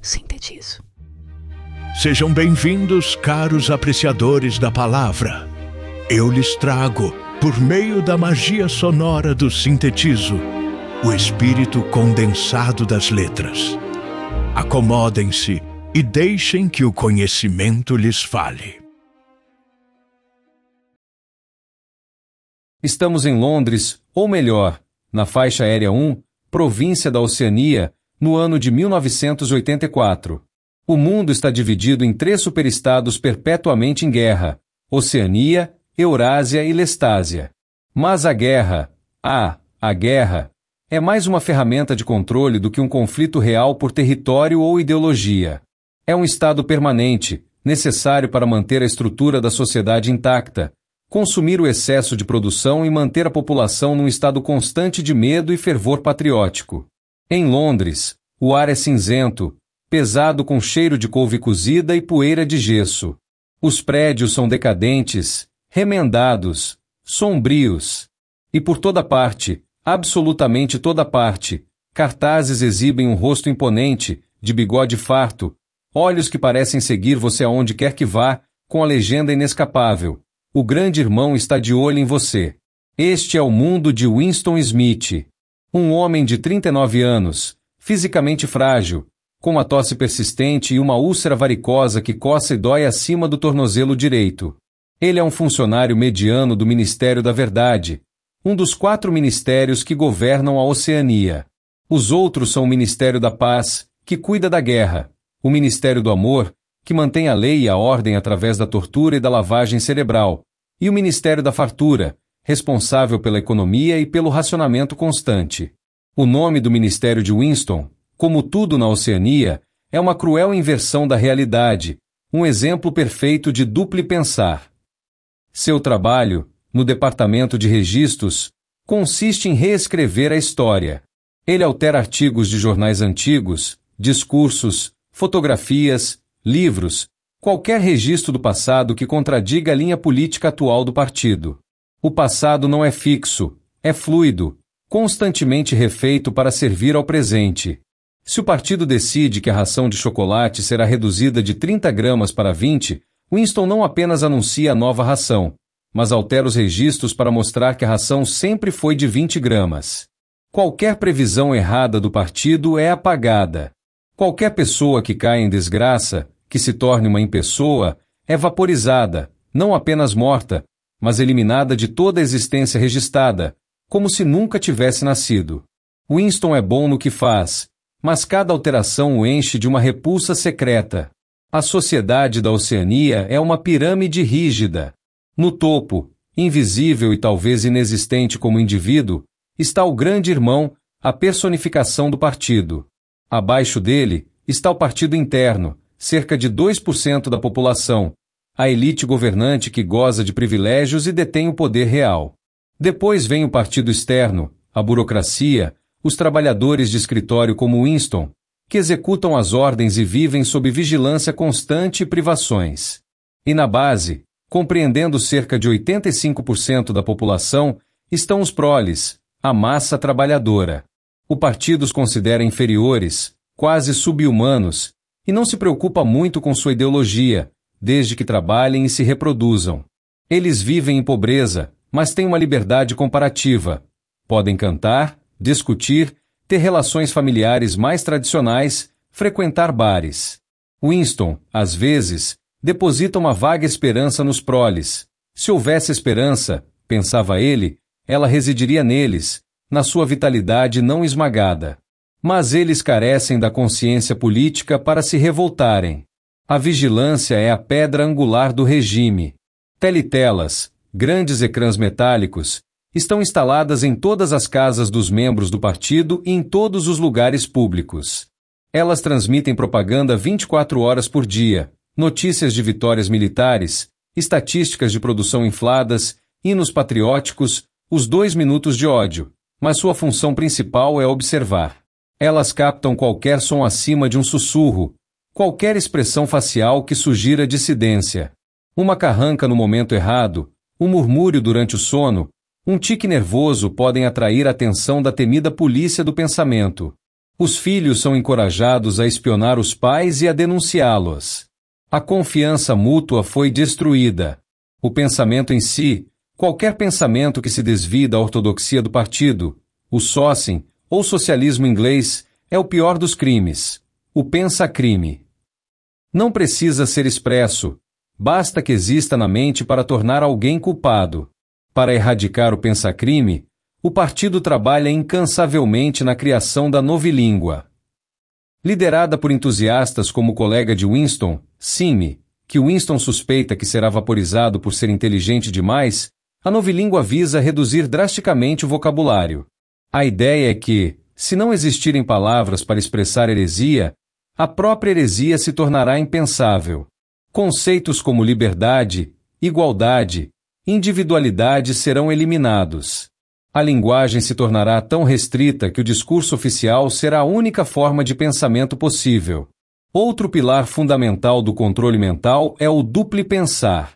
Sintetizo. Sejam bem-vindos, caros apreciadores da palavra. Eu lhes trago, por meio da magia sonora do Sintetizo, o espírito condensado das letras. Acomodem-se e deixem que o conhecimento lhes fale. Estamos em Londres, ou melhor, na faixa aérea 1, província da Oceania, no ano de 1984. O mundo está dividido em 3 superestados perpetuamente em guerra: Oceania, Eurásia e Lestásia. Mas a guerra, é mais uma ferramenta de controle do que um conflito real por território ou ideologia. É um estado permanente, necessário para manter a estrutura da sociedade intacta, consumir o excesso de produção e manter a população num estado constante de medo e fervor patriótico. Em Londres, o ar é cinzento, pesado com cheiro de couve cozida e poeira de gesso. Os prédios são decadentes, remendados, sombrios. E por toda parte, absolutamente toda parte, cartazes exibem um rosto imponente, de bigode farto, olhos que parecem seguir você aonde quer que vá, com a legenda inescapável: o grande irmão está de olho em você. Este é o mundo de Winston Smith. Um homem de 39 anos, fisicamente frágil, com uma tosse persistente e uma úlcera varicosa que coça e dói acima do tornozelo direito. Ele é um funcionário mediano do Ministério da Verdade, um dos 4 ministérios que governam a Oceania. Os outros são o Ministério da Paz, que cuida da guerra, o Ministério do Amor, que mantém a lei e a ordem através da tortura e da lavagem cerebral, e o Ministério da Fartura, responsável pela economia e pelo racionamento constante. O nome do Ministério de Winston, como tudo na Oceania, é uma cruel inversão da realidade, um exemplo perfeito de duplo pensar. Seu trabalho, no Departamento de Registros, consiste em reescrever a história. Ele altera artigos de jornais antigos, discursos, fotografias, livros, qualquer registro do passado que contradiga a linha política atual do partido. O passado não é fixo, é fluido, constantemente refeito para servir ao presente. Se o partido decide que a ração de chocolate será reduzida de 30 gramas para 20, Winston não apenas anuncia a nova ração, mas altera os registros para mostrar que a ração sempre foi de 20 gramas. Qualquer previsão errada do partido é apagada. Qualquer pessoa que caia em desgraça, que se torne uma impessoa, é vaporizada, não apenas morta, mas eliminada de toda a existência registrada, como se nunca tivesse nascido. Winston é bom no que faz, mas cada alteração o enche de uma repulsa secreta. A sociedade da Oceania é uma pirâmide rígida. No topo, invisível e talvez inexistente como indivíduo, está o grande irmão, a personificação do partido. Abaixo dele está o partido interno, cerca de 2% da população, a elite governante que goza de privilégios e detém o poder real. Depois vem o partido externo, a burocracia, os trabalhadores de escritório como Winston, que executam as ordens e vivem sob vigilância constante e privações. E na base, compreendendo cerca de 85% da população, estão os proles, a massa trabalhadora. O partido os considera inferiores, quase sub-humanos, e não se preocupa muito com sua ideologia, desde que trabalhem e se reproduzam. Eles vivem em pobreza, mas têm uma liberdade comparativa. Podem cantar, discutir, ter relações familiares mais tradicionais, frequentar bares. Winston, às vezes, deposita uma vaga esperança nos proles. Se houvesse esperança, pensava ele, ela residiria neles, na sua vitalidade não esmagada. Mas eles carecem da consciência política para se revoltarem. A vigilância é a pedra angular do regime. Telitelas, grandes ecrãs metálicos, estão instaladas em todas as casas dos membros do partido e em todos os lugares públicos. Elas transmitem propaganda 24 horas por dia, notícias de vitórias militares, estatísticas de produção infladas, hinos patrióticos, os 2 minutos de ódio, mas sua função principal é observar. Elas captam qualquer som acima de um sussurro, qualquer expressão facial que sugira dissidência. Uma carranca no momento errado, um murmúrio durante o sono, um tique nervoso podem atrair a atenção da temida polícia do pensamento. Os filhos são encorajados a espionar os pais e a denunciá-los. A confiança mútua foi destruída. O pensamento em si, qualquer pensamento que se desvie da ortodoxia do partido, o Socin, ou socialismo inglês, é o pior dos crimes. O pensa-crime. Não precisa ser expresso, basta que exista na mente para tornar alguém culpado. Para erradicar o pensa-crime, o partido trabalha incansavelmente na criação da novilíngua. Liderada por entusiastas como o colega de Winston, Sime, que Winston suspeita que será vaporizado por ser inteligente demais, a novilíngua visa reduzir drasticamente o vocabulário. A ideia é que, se não existirem palavras para expressar heresia, a própria heresia se tornará impensável. Conceitos como liberdade, igualdade, individualidade serão eliminados. A linguagem se tornará tão restrita que o discurso oficial será a única forma de pensamento possível. Outro pilar fundamental do controle mental é o duplo pensar.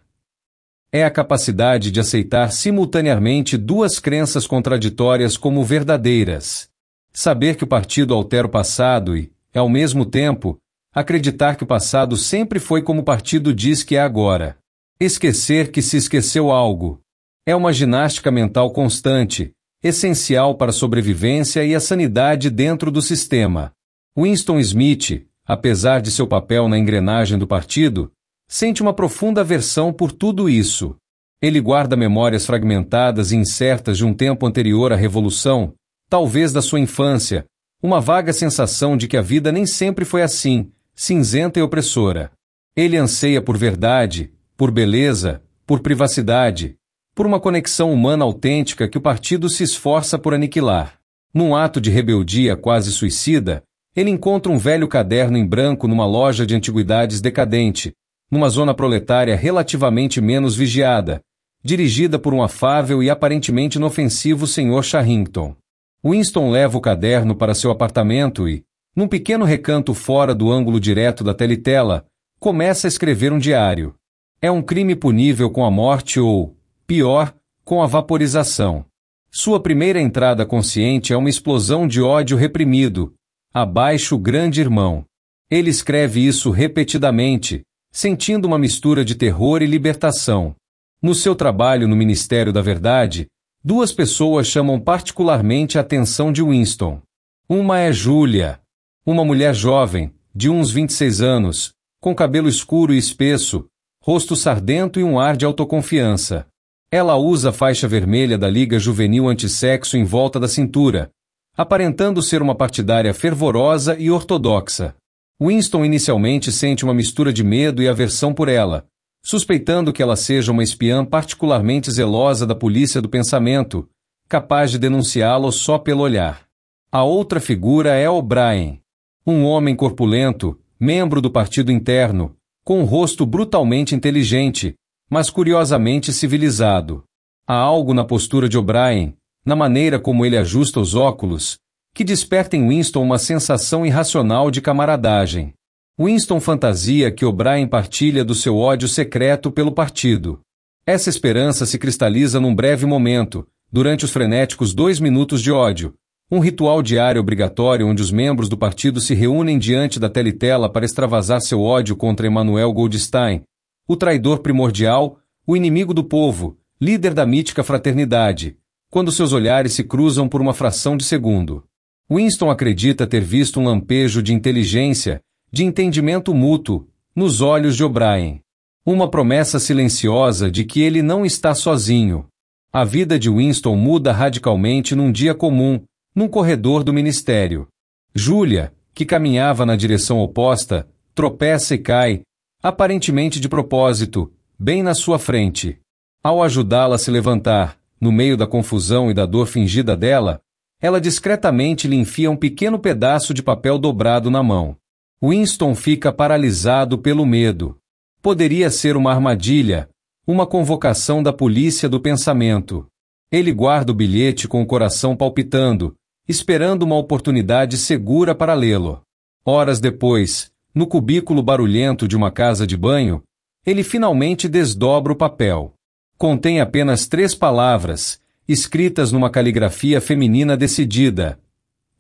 É a capacidade de aceitar simultaneamente duas crenças contraditórias como verdadeiras. Saber que o partido altera o passado e, ao mesmo tempo, acreditar que o passado sempre foi como o partido diz que é agora. Esquecer que se esqueceu algo. É uma ginástica mental constante, essencial para a sobrevivência e a sanidade dentro do sistema. Winston Smith, apesar de seu papel na engrenagem do partido, sente uma profunda aversão por tudo isso. Ele guarda memórias fragmentadas e incertas de um tempo anterior à Revolução, talvez da sua infância, uma vaga sensação de que a vida nem sempre foi assim, cinzenta e opressora. Ele anseia por verdade, por beleza, por privacidade, por uma conexão humana autêntica que o partido se esforça por aniquilar. Num ato de rebeldia quase suicida, ele encontra um velho caderno em branco numa loja de antiguidades decadente, numa zona proletária relativamente menos vigiada, dirigida por um afável e aparentemente inofensivo Sr. Charrington. Winston leva o caderno para seu apartamento e, num pequeno recanto fora do ângulo direto da teletela, começa a escrever um diário. É um crime punível com a morte ou, pior, com a vaporização. Sua primeira entrada consciente é uma explosão de ódio reprimido. Abaixo o grande irmão. Ele escreve isso repetidamente, sentindo uma mistura de terror e libertação. No seu trabalho no Ministério da Verdade, duas pessoas chamam particularmente a atenção de Winston. Uma é Julia, uma mulher jovem, de uns 26 anos, com cabelo escuro e espesso, rosto sardento e um ar de autoconfiança. Ela usa a faixa vermelha da Liga Juvenil Antissexo em volta da cintura, aparentando ser uma partidária fervorosa e ortodoxa. Winston inicialmente sente uma mistura de medo e aversão por ela, suspeitando que ela seja uma espiã particularmente zelosa da polícia do pensamento, capaz de denunciá-lo só pelo olhar. A outra figura é O'Brien, um homem corpulento, membro do partido interno, com um rosto brutalmente inteligente, mas curiosamente civilizado. Há algo na postura de O'Brien, na maneira como ele ajusta os óculos, que desperta em Winston uma sensação irracional de camaradagem. Winston fantasia que O'Brien partilha do seu ódio secreto pelo partido. Essa esperança se cristaliza num breve momento, durante os frenéticos 2 minutos de ódio, um ritual diário obrigatório onde os membros do partido se reúnem diante da teletela para extravasar seu ódio contra Emanuel Goldstein, o traidor primordial, o inimigo do povo, líder da mítica fraternidade, quando seus olhares se cruzam por uma fração de segundo. Winston acredita ter visto um lampejo de inteligência, de entendimento mútuo, nos olhos de O'Brien. Uma promessa silenciosa de que ele não está sozinho. A vida de Winston muda radicalmente num dia comum, num corredor do ministério. Julia, que caminhava na direção oposta, tropeça e cai, aparentemente de propósito, bem na sua frente. Ao ajudá-la a se levantar, no meio da confusão e da dor fingida dela, ela discretamente lhe enfia um pequeno pedaço de papel dobrado na mão. Winston fica paralisado pelo medo. Poderia ser uma armadilha, uma convocação da polícia do pensamento. Ele guarda o bilhete com o coração palpitando, esperando uma oportunidade segura para lê-lo. Horas depois, no cubículo barulhento de uma casa de banho, ele finalmente desdobra o papel. Contém apenas 3 palavras, escritas numa caligrafia feminina decidida.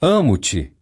Amo-te.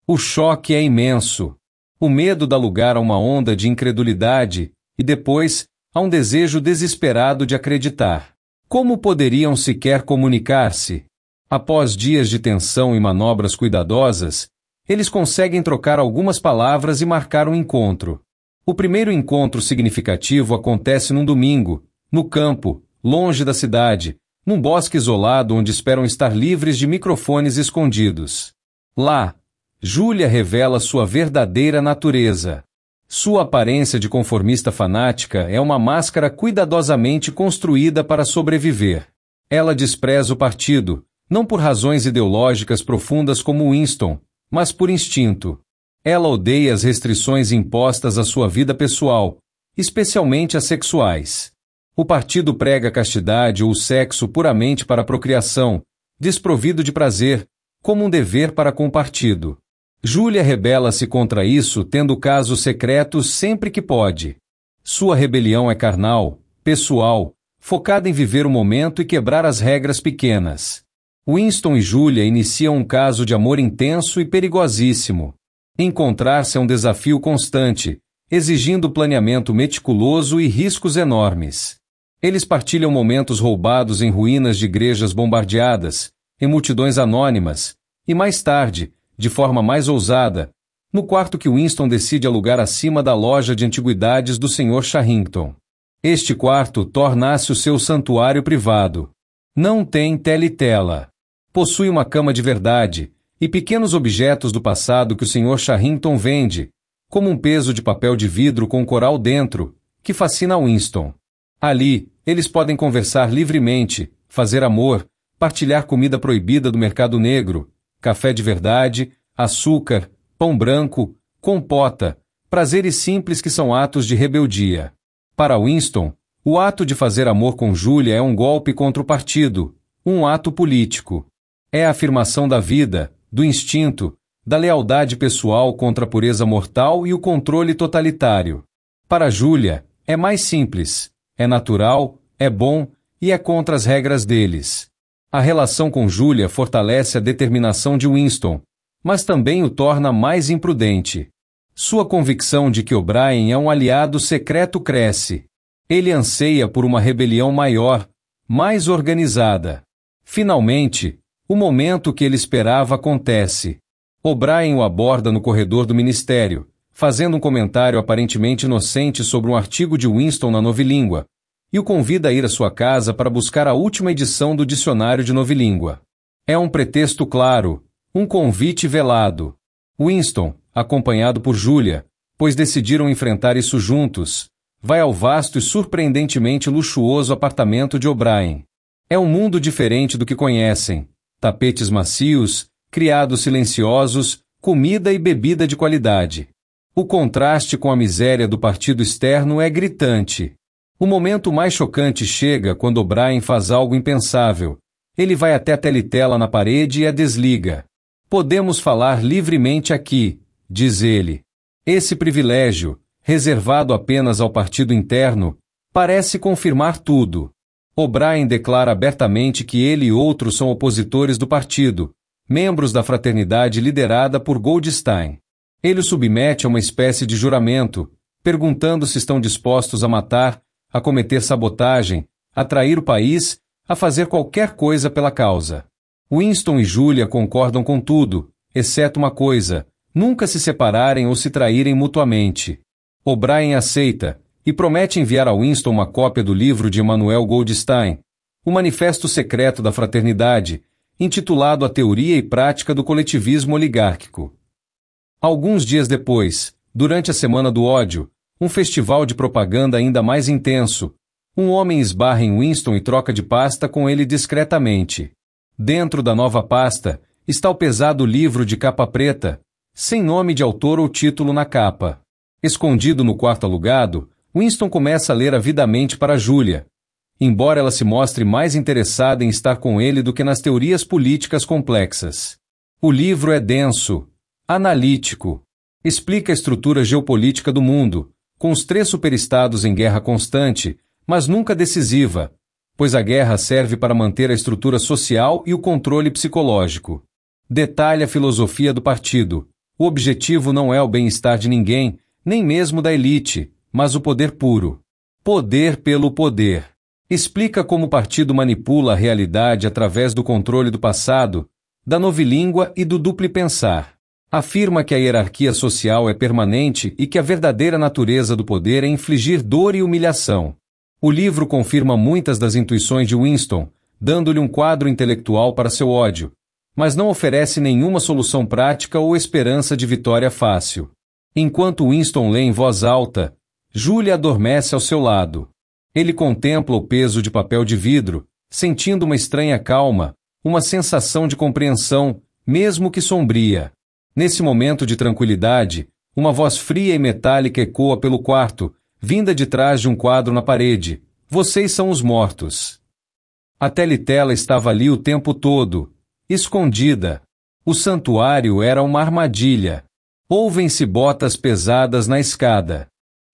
O choque é imenso. O medo dá lugar a uma onda de incredulidade e depois a um desejo desesperado de acreditar. Como poderiam sequer comunicar-se? Após dias de tensão e manobras cuidadosas, eles conseguem trocar algumas palavras e marcar um encontro. O primeiro encontro significativo acontece num domingo, no campo, longe da cidade, num bosque isolado onde esperam estar livres de microfones escondidos. Lá, Júlia revela sua verdadeira natureza. Sua aparência de conformista fanática é uma máscara cuidadosamente construída para sobreviver. Ela despreza o partido, não por razões ideológicas profundas como Winston, mas por instinto. Ela odeia as restrições impostas à sua vida pessoal, especialmente as sexuais. O partido prega a castidade ou o sexo puramente para a procriação, desprovido de prazer, como um dever para com o partido. Júlia rebela-se contra isso, tendo casos secretos sempre que pode. Sua rebelião é carnal, pessoal, focada em viver o momento e quebrar as regras pequenas. Winston e Júlia iniciam um caso de amor intenso e perigosíssimo. Encontrar-se é um desafio constante, exigindo planeamento meticuloso e riscos enormes. Eles partilham momentos roubados em ruínas de igrejas bombardeadas, em multidões anônimas, e mais tarde, de forma mais ousada, no quarto que Winston decide alugar acima da loja de antiguidades do Sr. Charrington. Este quarto torna-se o seu santuário privado. Não tem tela. Possui uma cama de verdade e pequenos objetos do passado que o Sr. Charrington vende, como um peso de papel de vidro com coral dentro, que fascina Winston. Ali, eles podem conversar livremente, fazer amor, partilhar comida proibida do mercado negro, café de verdade, açúcar, pão branco, compota, prazeres simples que são atos de rebeldia. Para Winston, o ato de fazer amor com Júlia é um golpe contra o partido, um ato político. É a afirmação da vida, do instinto, da lealdade pessoal contra a pureza mortal e o controle totalitário. Para Júlia, é mais simples, é natural, é bom e é contra as regras deles. A relação com Júlia fortalece a determinação de Winston, mas também o torna mais imprudente. Sua convicção de que O'Brien é um aliado secreto cresce. Ele anseia por uma rebelião maior, mais organizada. Finalmente, o momento que ele esperava acontece. O'Brien o aborda no corredor do ministério, fazendo um comentário aparentemente inocente sobre um artigo de Winston na Novilíngua, e o convida a ir à sua casa para buscar a última edição do dicionário de Novilíngua. É um pretexto claro, um convite velado. Winston, acompanhado por Júlia, pois decidiram enfrentar isso juntos, vai ao vasto e surpreendentemente luxuoso apartamento de O'Brien. É um mundo diferente do que conhecem. Tapetes macios, criados silenciosos, comida e bebida de qualidade. O contraste com a miséria do partido externo é gritante. O momento mais chocante chega quando O'Brien faz algo impensável. Ele vai até a teletela na parede e a desliga. Podemos falar livremente aqui, diz ele. Esse privilégio, reservado apenas ao partido interno, parece confirmar tudo. O'Brien declara abertamente que ele e outros são opositores do partido, membros da fraternidade liderada por Goldstein. Ele o submete a uma espécie de juramento, perguntando se estão dispostos a matar, a cometer sabotagem, a trair o país, a fazer qualquer coisa pela causa. Winston e Júlia concordam com tudo, exceto uma coisa: nunca se separarem ou se traírem mutuamente. O'Brien aceita, e promete enviar a Winston uma cópia do livro de Emanuel Goldstein, o Manifesto Secreto da Fraternidade, intitulado A Teoria e Prática do Coletivismo Oligárquico. Alguns dias depois, durante a Semana do Ódio, um festival de propaganda ainda mais intenso, um homem esbarra em Winston e troca de pasta com ele discretamente. Dentro da nova pasta está o pesado livro de capa preta, sem nome de autor ou título na capa. Escondido no quarto alugado, Winston começa a ler avidamente para Júlia, embora ela se mostre mais interessada em estar com ele do que nas teorias políticas complexas. O livro é denso, analítico, explica a estrutura geopolítica do mundo, com os 3 superestados em guerra constante, mas nunca decisiva, pois a guerra serve para manter a estrutura social e o controle psicológico. Detalha a filosofia do partido, O objetivo não é o bem-estar de ninguém, nem mesmo da elite, mas o poder puro. Poder pelo poder. Explica como o partido manipula a realidade através do controle do passado, da novilíngua e do duplo pensar. Afirma que a hierarquia social é permanente e que a verdadeira natureza do poder é infligir dor e humilhação. O livro confirma muitas das intuições de Winston, dando-lhe um quadro intelectual para seu ódio, mas não oferece nenhuma solução prática ou esperança de vitória fácil. Enquanto Winston lê em voz alta, Julia adormece ao seu lado. Ele contempla o peso de papel de vidro, sentindo uma estranha calma, uma sensação de compreensão, mesmo que sombria. Nesse momento de tranquilidade, uma voz fria e metálica ecoa pelo quarto, vinda de trás de um quadro na parede. Vocês são os mortos. A Telitela estava ali o tempo todo, escondida. O santuário era uma armadilha. Ouvem-se botas pesadas na escada.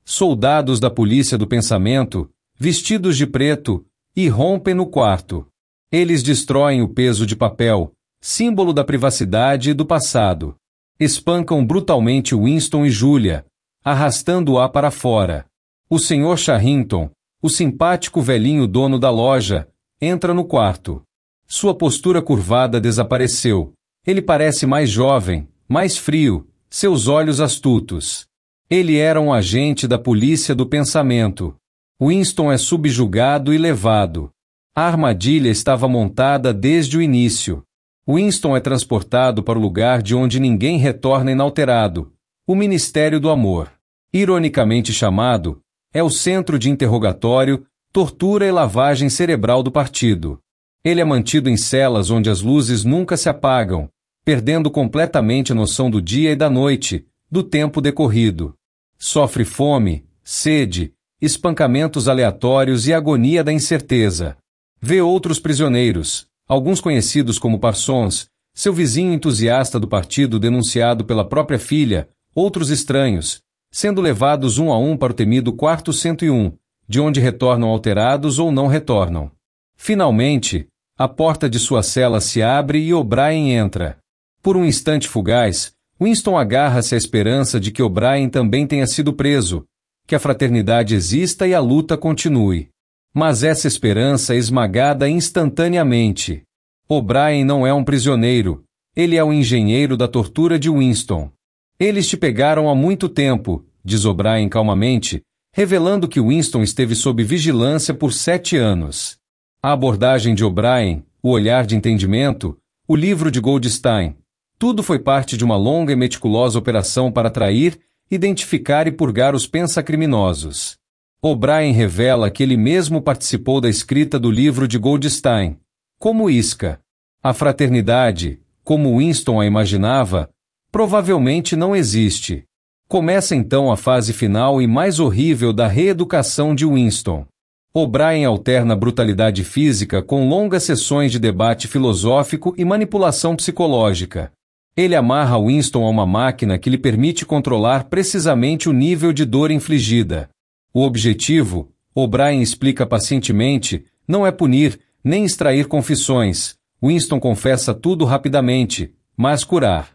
Soldados da polícia do pensamento, vestidos de preto, irrompem no quarto. Eles destroem o peso de papel, símbolo da privacidade e do passado. Espancam brutalmente Winston e Julia, arrastando-a para fora. O Sr. Charrington, o simpático velhinho dono da loja, entra no quarto. Sua postura curvada desapareceu. Ele parece mais jovem, mais frio, seus olhos astutos. Ele era um agente da polícia do pensamento. Winston é subjugado e levado. A armadilha estava montada desde o início. Winston é transportado para o lugar de onde ninguém retorna inalterado, o Ministério do Amor. Ironicamente chamado, é o centro de interrogatório, tortura e lavagem cerebral do partido. Ele é mantido em celas onde as luzes nunca se apagam, perdendo completamente a noção do dia e da noite, do tempo decorrido. Sofre fome, sede, espancamentos aleatórios e agonia da incerteza. Vê outros prisioneiros, alguns conhecidos como Parsons, seu vizinho entusiasta do partido denunciado pela própria filha, outros estranhos, sendo levados um a um para o temido quarto 101, de onde retornam alterados ou não retornam. Finalmente, a porta de sua cela se abre e O'Brien entra. Por um instante fugaz, Winston agarra-se à esperança de que O'Brien também tenha sido preso, que a fraternidade exista e a luta continue. Mas essa esperança é esmagada instantaneamente. O'Brien não é um prisioneiro, ele é o engenheiro da tortura de Winston. Eles te pegaram há muito tempo, diz O'Brien calmamente, revelando que Winston esteve sob vigilância por 7 anos. A abordagem de O'Brien, o olhar de entendimento, o livro de Goldstein, tudo foi parte de uma longa e meticulosa operação para atrair, identificar e purgar os pensacriminosos. O'Brien revela que ele mesmo participou da escrita do livro de Goldstein, como isca. A fraternidade, como Winston a imaginava, provavelmente não existe. Começa então a fase final e mais horrível da reeducação de Winston. O'Brien alterna brutalidade física com longas sessões de debate filosófico e manipulação psicológica. Ele amarra Winston a uma máquina que lhe permite controlar precisamente o nível de dor infligida. O objetivo, O'Brien explica pacientemente, não é punir, nem extrair confissões. Winston confessa tudo rapidamente, mas curar.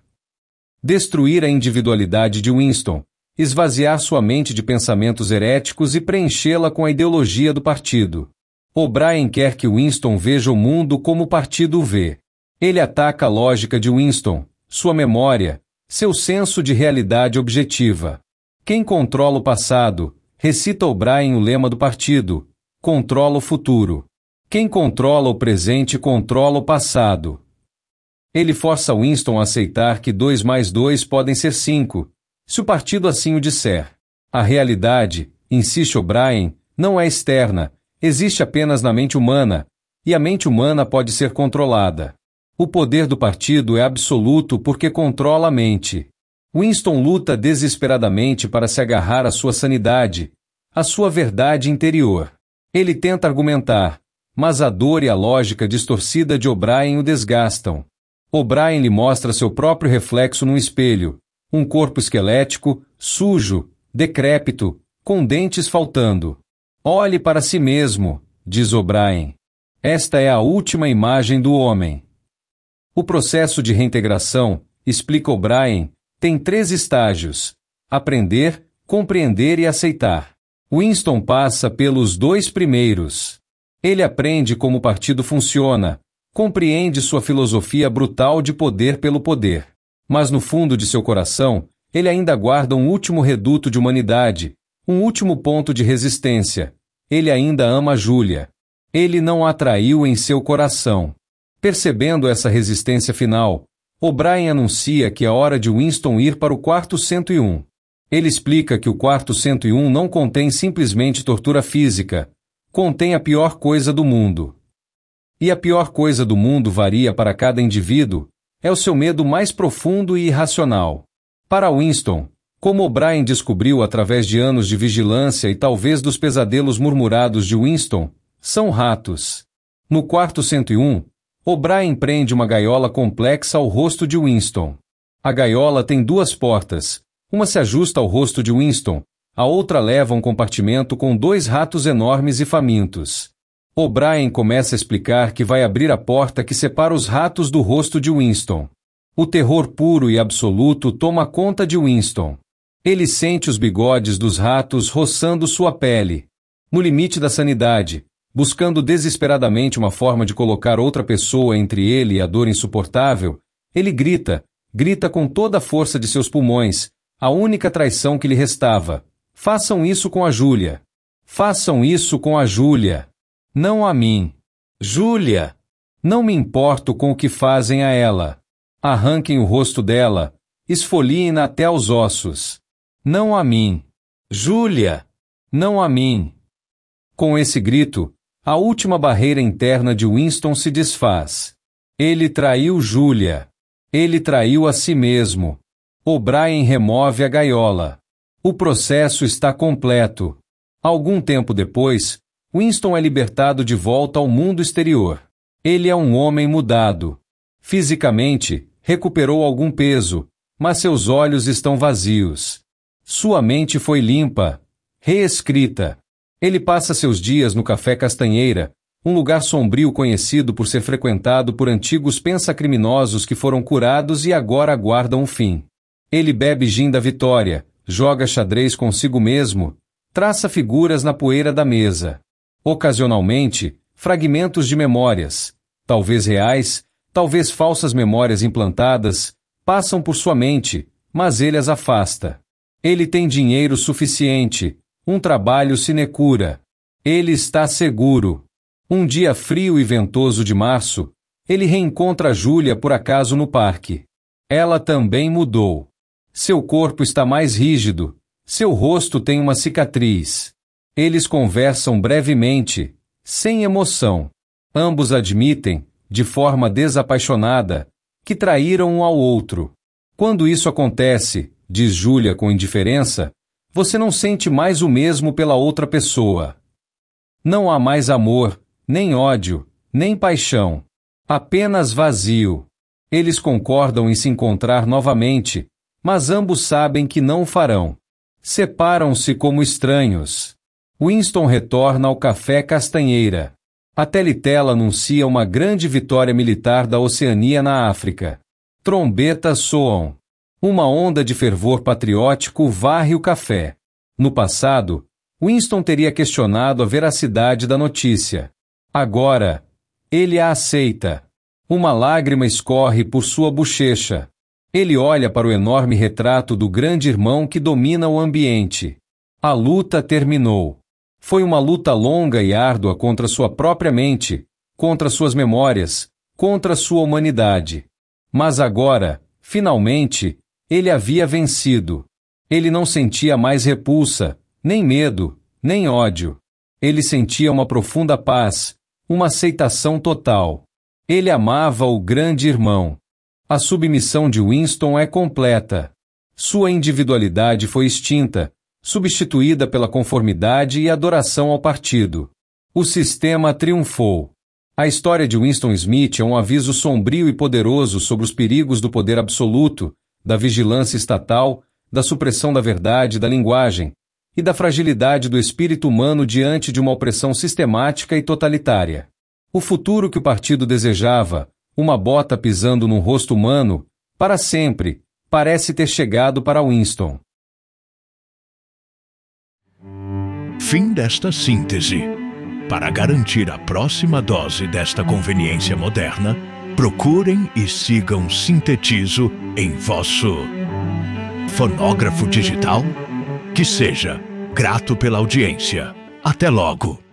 Destruir a individualidade de Winston, esvaziar sua mente de pensamentos heréticos e preenchê-la com a ideologia do partido. O'Brien quer que Winston veja o mundo como o partido o vê. Ele ataca a lógica de Winston, sua memória, seu senso de realidade objetiva. Quem controla o passado, recita O'Brien o lema do partido, controla o futuro. Quem controla o presente controla o passado. Ele força Winston a aceitar que 2 mais 2 podem ser 5, se o partido assim o disser. A realidade, insiste O'Brien, não é externa, existe apenas na mente humana, e a mente humana pode ser controlada. O poder do partido é absoluto porque controla a mente. Winston luta desesperadamente para se agarrar à sua sanidade, à sua verdade interior. Ele tenta argumentar, mas a dor e a lógica distorcida de O'Brien o desgastam. O'Brien lhe mostra seu próprio reflexo num espelho, um corpo esquelético, sujo, decrépito, com dentes faltando. Olhe para si mesmo, diz O'Brien. Esta é a última imagem do homem. O processo de reintegração, explica O'Brien, Tem 3 estágios: aprender, compreender e aceitar. Winston passa pelos 2 primeiros. Ele aprende como o partido funciona, compreende sua filosofia brutal de poder pelo poder. Mas no fundo de seu coração, ele ainda guarda um último reduto de humanidade, um último ponto de resistência. Ele ainda ama Julia. Ele não a traiu em seu coração. Percebendo essa resistência final, O'Brien anuncia que é hora de Winston ir para o quarto 101. Ele explica que o quarto 101 não contém simplesmente tortura física, contém a pior coisa do mundo. E a pior coisa do mundo varia para cada indivíduo, é o seu medo mais profundo e irracional. Para Winston, como O'Brien descobriu através de anos de vigilância e talvez dos pesadelos murmurados de Winston, são ratos. No quarto 101, O'Brien prende uma gaiola complexa ao rosto de Winston. A gaiola tem 2 portas, uma se ajusta ao rosto de Winston, a outra leva a um compartimento com 2 ratos enormes e famintos. O'Brien começa a explicar que vai abrir a porta que separa os ratos do rosto de Winston. O terror puro e absoluto toma conta de Winston. Ele sente os bigodes dos ratos roçando sua pele. No limite da sanidade, buscando desesperadamente uma forma de colocar outra pessoa entre ele e a dor insuportável, ele grita com toda a força de seus pulmões, a única traição que lhe restava: façam isso com a Julia. Façam isso com a Julia. Não a mim. Julia! Não me importo com o que fazem a ela. Arranquem o rosto dela, esfoliem-na até aos ossos. Não a mim. Julia! Não a mim. Com esse grito, a última barreira interna de Winston se desfaz. Ele traiu Julia. Ele traiu a si mesmo. O'Brien remove a gaiola. O processo está completo. Algum tempo depois, Winston é libertado de volta ao mundo exterior. Ele é um homem mudado. Fisicamente, recuperou algum peso, mas seus olhos estão vazios. Sua mente foi limpa, reescrita. Ele passa seus dias no Café Castanheira, um lugar sombrio conhecido por ser frequentado por antigos pensacriminosos que foram curados e agora aguardam o fim. Ele bebe gin da vitória, joga xadrez consigo mesmo, traça figuras na poeira da mesa. Ocasionalmente, fragmentos de memórias, talvez reais, talvez falsas memórias implantadas, passam por sua mente, mas ele as afasta. Ele tem dinheiro suficiente, um trabalho sinecura. Ele está seguro. Um dia frio e ventoso de março, ele reencontra Julia por acaso no parque. Ela também mudou. Seu corpo está mais rígido, seu rosto tem uma cicatriz. Eles conversam brevemente, sem emoção. Ambos admitem, de forma desapaixonada, que traíram um ao outro. Quando isso acontece, diz Julia com indiferença, você não sente mais o mesmo pela outra pessoa. Não há mais amor, nem ódio, nem paixão. Apenas vazio. Eles concordam em se encontrar novamente, mas ambos sabem que não o farão. Separam-se como estranhos. Winston retorna ao Café Castanheira. A Telitela anuncia uma grande vitória militar da Oceania na África. Trombetas soam. Uma onda de fervor patriótico varre o café. No passado, Winston teria questionado a veracidade da notícia. Agora, ele a aceita. Uma lágrima escorre por sua bochecha. Ele olha para o enorme retrato do grande irmão que domina o ambiente. A luta terminou. Foi uma luta longa e árdua contra sua própria mente, contra suas memórias, contra sua humanidade. Mas agora, finalmente, ele havia vencido. Ele não sentia mais repulsa, nem medo, nem ódio. Ele sentia uma profunda paz, uma aceitação total. Ele amava o grande irmão. A submissão de Winston é completa. Sua individualidade foi extinta, substituída pela conformidade e adoração ao partido. O sistema triunfou. A história de Winston Smith é um aviso sombrio e poderoso sobre os perigos do poder absoluto, da vigilância estatal, da supressão da verdade e da linguagem, e da fragilidade do espírito humano diante de uma opressão sistemática e totalitária. O futuro que o partido desejava, uma bota pisando num rosto humano, para sempre, Parece ter chegado para Winston. Fim desta síntese. Para garantir a próxima dose desta conveniência moderna, procurem e sigam Sintetizo em vosso fonógrafo digital. Que seja grato pela audiência. Até logo!